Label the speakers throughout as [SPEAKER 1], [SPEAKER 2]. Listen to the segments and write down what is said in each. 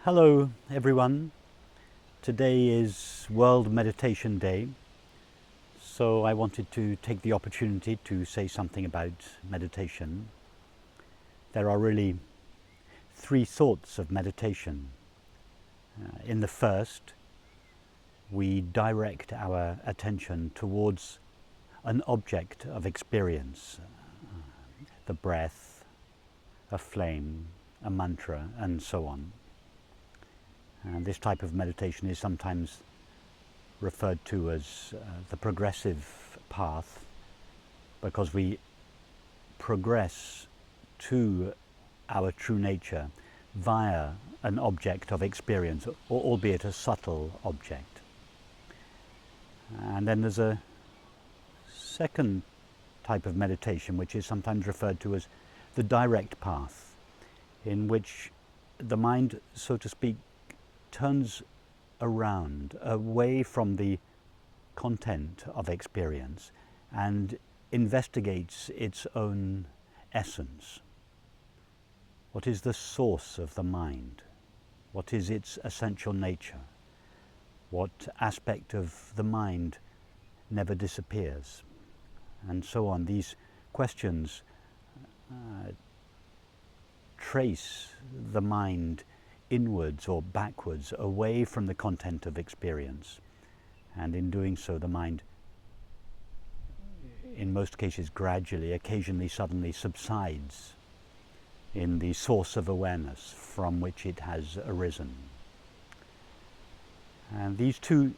[SPEAKER 1] Hello everyone. Today is World Meditation Day, so I wanted to take the opportunity to say something about meditation. There are really three sorts of meditation. In the first, we direct our attention towards an object of experience, the breath, a flame, a mantra, and so on. And this type of meditation is sometimes referred to as the progressive path, because we progress to our true nature via an object of experience, or albeit a subtle object. And then there's a second type of meditation, which is sometimes referred to as the direct path, in which the mind, so to speak, turns around, away from the content of experience, and investigates its own essence. What is the source of the mind? What is its essential nature? What aspect of the mind never disappears? And so on. These questions trace the mind inwards or backwards, away from the content of experience. And in doing so, the mind, in most cases gradually, occasionally suddenly, subsides in the source of awareness from which it has arisen. And these two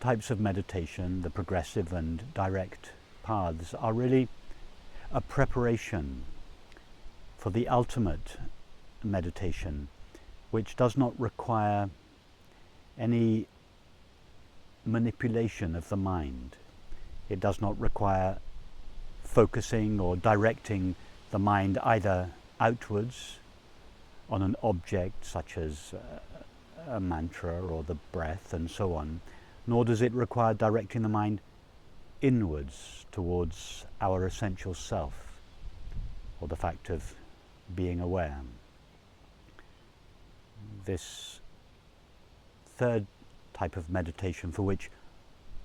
[SPEAKER 1] types of meditation, the progressive and direct paths, are really a preparation for the ultimate meditation, which does not require any manipulation of the mind. It does not require focusing or directing the mind either outwards on an object such as a mantra or the breath and so on, nor does it require directing the mind inwards towards our essential self, or the fact of being aware. This third type of meditation, for which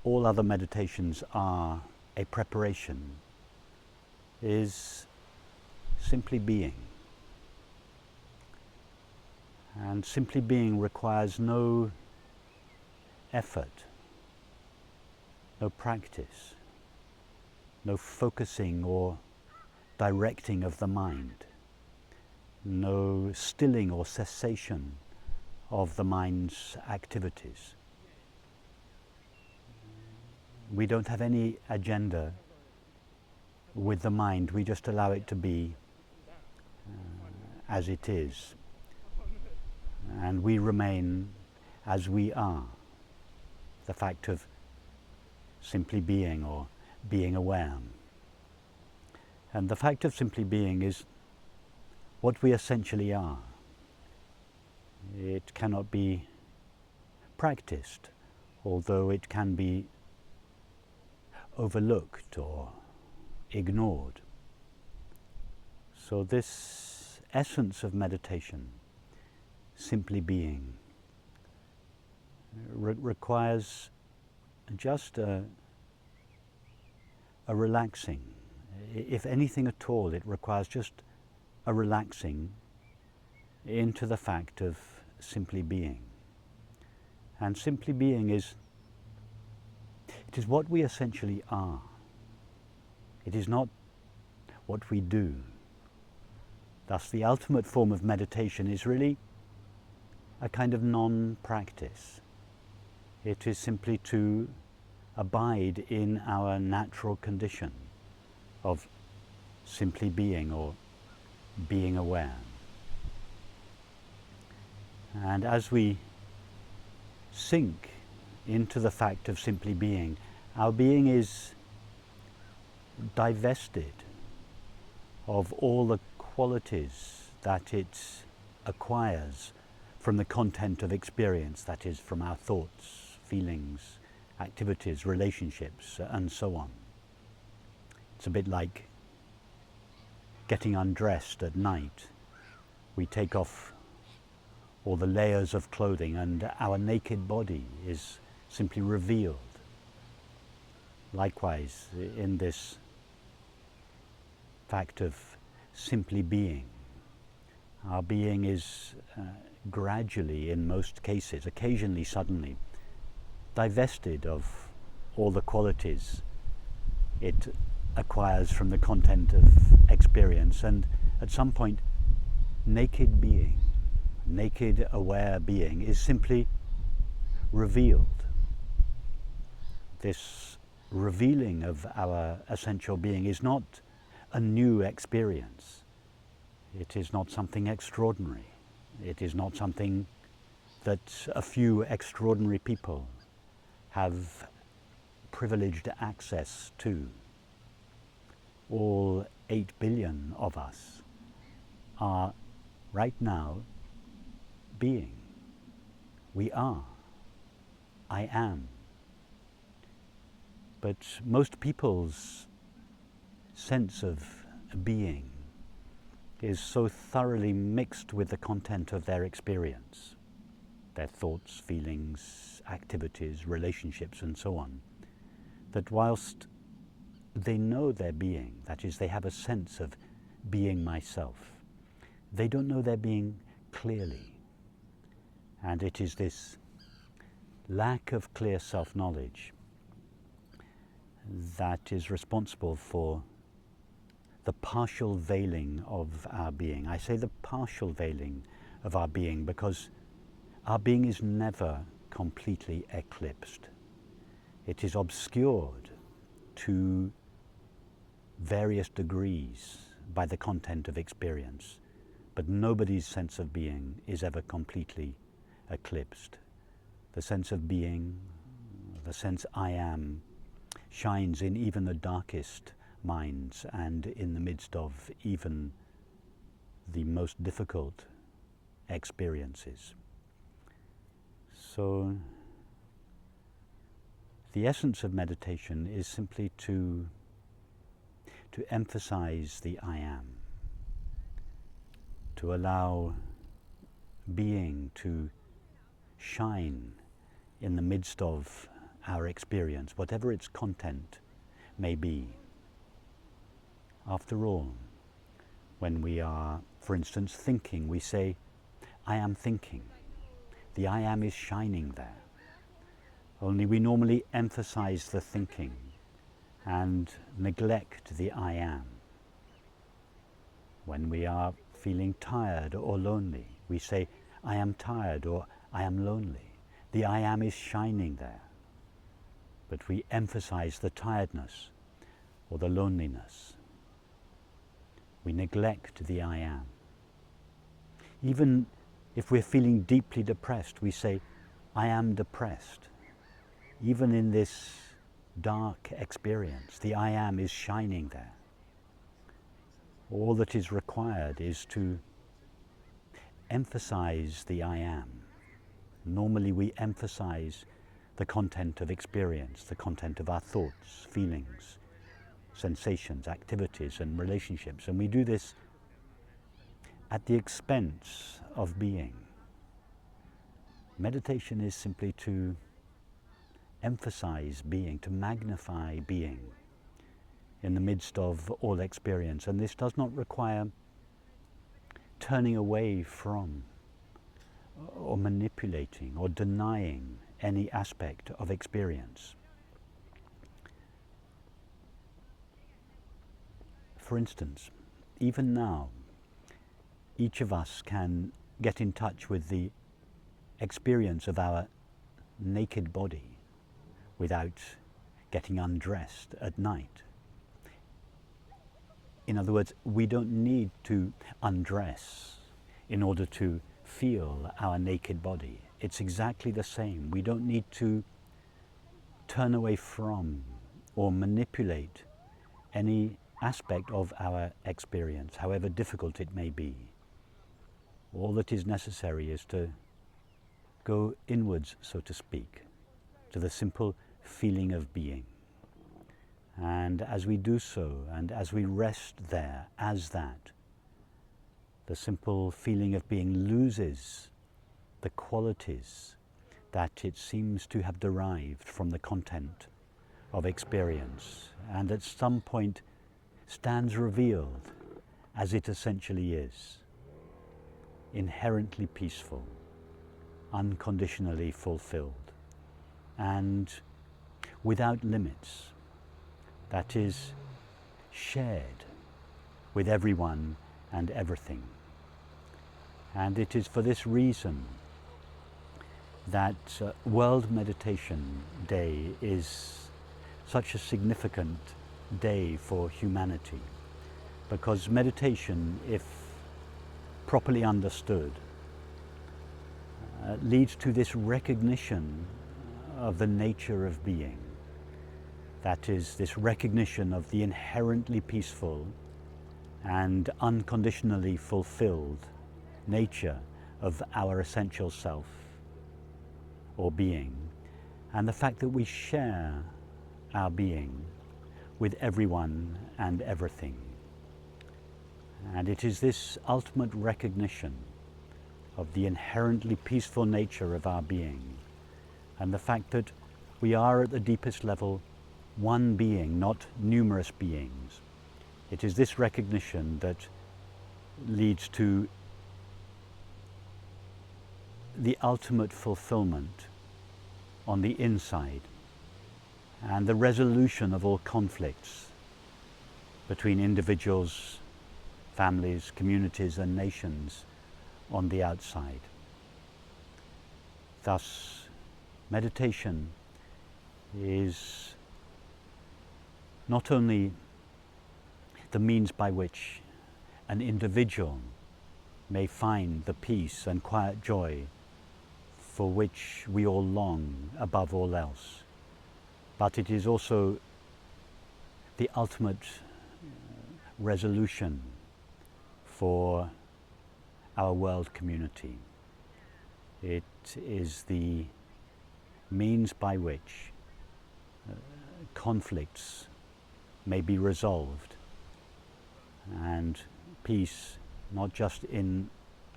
[SPEAKER 1] all other meditations are a preparation, is simply being. And simply being requires no effort, no practice, no focusing or directing of the mind, no stilling or cessation of the mind's activities. We don't have any agenda with the mind. We just allow it to be as it is, and we remain as we are. The fact of simply being, or being aware. And the fact of simply being is what we essentially are. It cannot be practiced, although it can be overlooked or ignored. So this essence of meditation, simply being, requires just a relaxing. If anything at all, it requires just a relaxing into the fact of simply being. And simply being is what we essentially are. It is not what we do. Thus, the ultimate form of meditation is really a kind of non-practice. It is simply to abide in our natural condition of simply being, or being aware. And as we sink into the fact of simply being, our being is divested of all the qualities that it acquires from the content of experience, that is, from our thoughts, feelings, activities, relationships, and so on. It's a bit like getting undressed at night. We take off all the layers of clothing, and our naked body is simply revealed. Likewise, in this fact of simply being, our being is gradually, in most cases, occasionally, suddenly, divested of all the qualities it acquires from the content of experience, and at some point, naked being, naked aware being is simply revealed. This revealing of our essential being is not a new experience. It is not something extraordinary. It is not something that a few extraordinary people have privileged access to. All 8 billion of us are right now being. We are. I am. But most people's sense of being is so thoroughly mixed with the content of their experience, their thoughts, feelings, activities, relationships, and so on, that whilst they know their being, that is, they have a sense of being myself, they don't know their being clearly. And it is this lack of clear self-knowledge that is responsible for the partial veiling of our being. I say the partial veiling of our being because our being is never completely eclipsed. It is obscured to various degrees by the content of experience, but nobody's sense of being is ever completely eclipsed. The sense of being, the sense I am, shines in even the darkest minds and in the midst of even the most difficult experiences. So the essence of meditation is simply to emphasize the I am, to allow being to shine in the midst of our experience, whatever its content may be. After all, when we are, for instance, thinking, we say, I am thinking. The I am is shining there. Only we normally emphasize the thinking and neglect the I am. When we are feeling tired or lonely, we say, I am tired or I am lonely. The I am is shining there. But we emphasize the tiredness or the loneliness. We neglect the I am. Even if we're feeling deeply depressed, we say, I am depressed. Even in this dark experience, the I am is shining there. All that is required is to emphasize the I am. Normally we emphasize the content of experience, the content of our thoughts, feelings, sensations, activities, and relationships. And we do this at the expense of being. Meditation is simply to emphasize being, to magnify being in the midst of all experience. And this does not require turning away from or manipulating or denying any aspect of experience. For instance, even now, each of us can get in touch with the experience of our naked body without getting undressed at night. In other words, we don't need to undress in order to feel our naked body. It's exactly the same. We don't need to turn away from or manipulate any aspect of our experience, however difficult it may be. All that is necessary is to go inwards, so to speak, to the simple feeling of being. And as we do so, and as we rest there as that, the simple feeling of being loses the qualities that it seems to have derived from the content of experience, and at some point stands revealed as it essentially is, inherently peaceful, unconditionally fulfilled, and without limits, that is shared with everyone and everything. And it is for this reason that World Meditation Day is such a significant day for humanity, because meditation, if properly understood, leads to this recognition of the nature of being. That is, this recognition of the inherently peaceful and unconditionally fulfilled nature of our essential self or being, and the fact that we share our being with everyone and everything. And it is this ultimate recognition of the inherently peaceful nature of our being, and the fact that we are at the deepest level one being, not numerous beings. It is this recognition that leads to the ultimate fulfillment on the inside, and the resolution of all conflicts between individuals, families, communities and nations on the outside. Thus, meditation is not only the means by which an individual may find the peace and quiet joy for which we all long above all else, but it is also the ultimate resolution for our world community. It is the means by which conflicts may be resolved, and peace not just in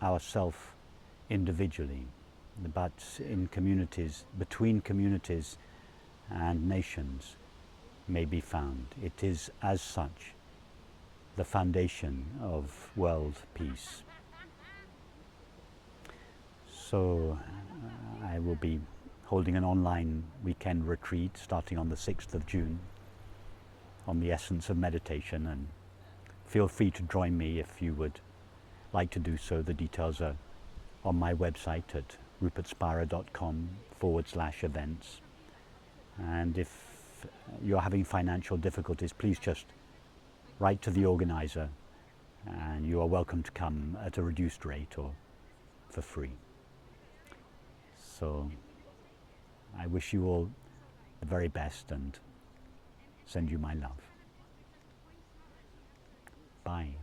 [SPEAKER 1] ourself individually, but in communities, between communities and nations may be found. It is as such the foundation of world peace. So I will be holding an online weekend retreat starting on the 6th of June on the essence of meditation, and feel free to join me if you would like to do so. The details are on my website at rupertspira.com/events. And if you're having financial difficulties, please just write to the organizer, and you are welcome to come at a reduced rate or for free. So I wish you all the very best and send you my love. Bye.